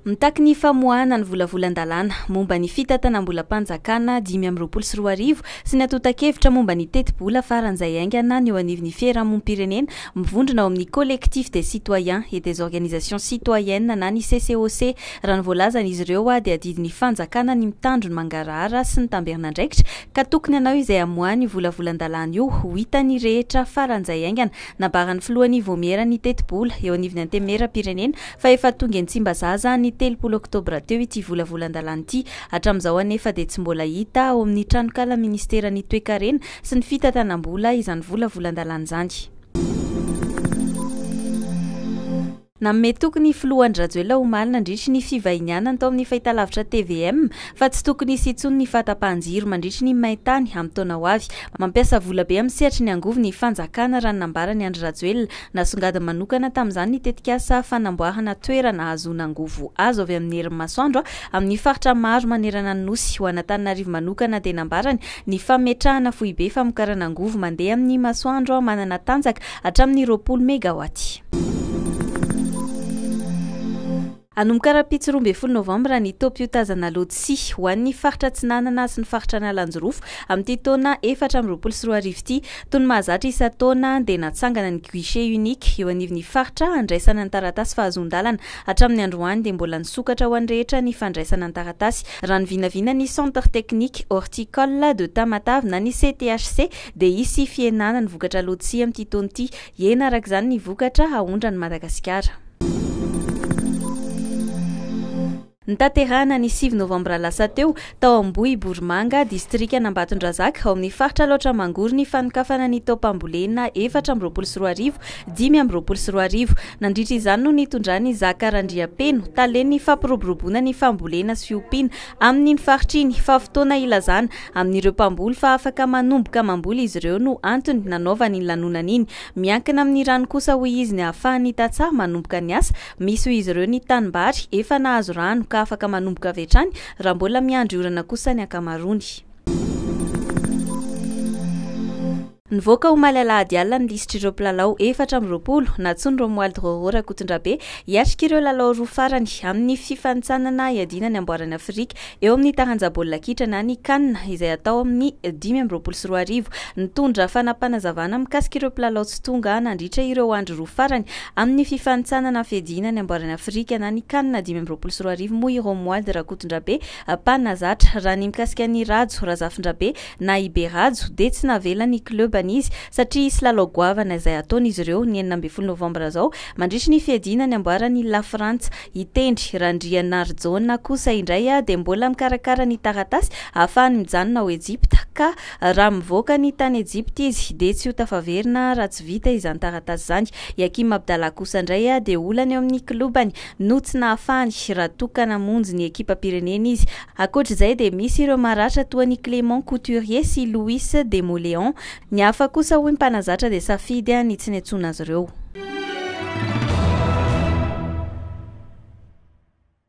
Mitaky ny famoahana ny volavolan-dalàna momba ny fitantanam-bolam-panjakana 2024 sy ny atotan-kevitra momba ny teti-bola faran'izay aingana ny eo anivon'ny fiarahamonim-pirenena mivondrona ao amin'ny collectif des citoyens et des organisations citoyennes na ny CCOC. Raha ny voalazan'izy ireo dia didin'ny fanjakana ny mitandro ny mangarahara sy ny tamberinandraikitra ka tokony anao izay amoahany volavolan-dalàna io ho hitany rehetra faran'izay aingana. Nabaran'ny filohan'ny vomiera ny teti-bola eo anivon'ny antemera-pirenena fa efa tonga ny Tsimbazaza ny 3 oktobra teo ity volavolan-dalàna ity. Hatramin'izao anefa dia tsy mbola hita ao amin'ny tranokala ministeran'ny toe-karena sy ny fitantanam-bola izany volavolan-dalàna izany. Namme tokony filohan'ny Rajoelina Omaly nandritry ny fivahinianany tao amin'ny fahitalavitra TVM fa tsy tokony hisy intsony ny fahatapahan-jiro mandritry ny maintany amin'ny taona ho avy. Mampiasa vola be amin'ny sehatry ny angovo ny fanjakana raha nambarany Andry Rajoelina. Nasongadina manokana tamin'izany ny tetikasa fanamboarana toerana ahazoana angovo azo avy amin'ny herin'ny masoandro amin'ny faritra maro manerana ny nosy. Ho an'Antananarivo manokana dia nambarany ny fametrahana foibe famokarana angovo mandeha amin'ny masoandro manana tanjaka hatramin'ny 20 megawatt. Anomboka raha-pitsy 12 novambra ny tompim-piotazana lôtsia ho an'ny faritra Atsinanana sy ny faritra Analanjorofo amin'ity taona 2024 ity. Toy ny mahazatra isa-taona dia natsangana ny guichet unique eo anivon'ny faritra handraisana ny taratasy fahazon-dalana. Hatramin'ny androany dia mbola nisokatra ho an'ny rehetra ny fandraisana ny taratasy. Raha ny vinavina ny centre technique horticole de Tamatave na ny CTHC dia hisy fienana ny vokatra lôtsia amin'ity taona ity. Ena arak'izany ny vokatra ahondrany Madagasikara. Nitaterahana ny 7 novambra lasa teo tao Ambohy Borimanga distrika Ambatondrazaka ao amin'ny faritra Loatra Mangoro ny fanokafana ny taopambolena 424 524. Nandritra izany no nitondrany Zaka Randriapeno talen'ny fampiroboroboana ny fambolena sy fiompiana amin'ny faritra iny. Fa fotoana ilazana amin'ireo mpamboly fa afaka manomboka mamboly izy ireo no antony nanaovany ny lanonana iny. Miankina amin'ny rano kosa hoy izy ny ahafahany tantsaha manomboka ny asa. Misy hoy izy ireo ny tanimbary efa nahazo rano ka afaka manomboka avy hatrany raha mbola miandry orana kosa ny akamarony. Nivoaka Omaly alahady alina ny lisitry ireo mpilalao 420 natsony Romuald Roro Rakotondrabe hiatrika ireo lalao roa farany amin'ny fifanitsanana iadina ny amboarany Afrika eo amin'ny taranja-baolina kitra na ny CAN izay atao amin'ny 2024. Nitondra fanapanazavana mikasika ireo mpilalao tsy tonga nandritra ireo andro roa farany amin'ny fifanitsanana fiadina ny amboarany Afrika na ny CAN 2024 moa i Romuald Rakotondrabe mpanazatra. Raha ny mikasika ny Rajo Razafindrabe na Ibe Rajo dia tsy navela ny club izy satria isy lalao goavana izay ataon'izy ireo ny 9 novambra zao mandritry ny fiadina ny amboarany La Frantsa. Itendry Randriana Narjona kosa indray dia mbola mikarakara ny taratasy ahafahany mijanona ao Ejipta ka raha mivoaka ny tany Ejipta izy dia tsy ho tafaverina raha tsy vita izany taratasy izany. Hakim Abdallah kosa indray dia olany eo amin'ny klobany no tsy nahafahany raha tokana monjy ny ekipam-pirenena izy. Ankoatr'izay dia misy ireo maratra toa ny Clément Couturier sy Louis Demoléon. Ny hafa kosa hoy mpanazatra dia safidy ny tsy niantsoana azy ireo.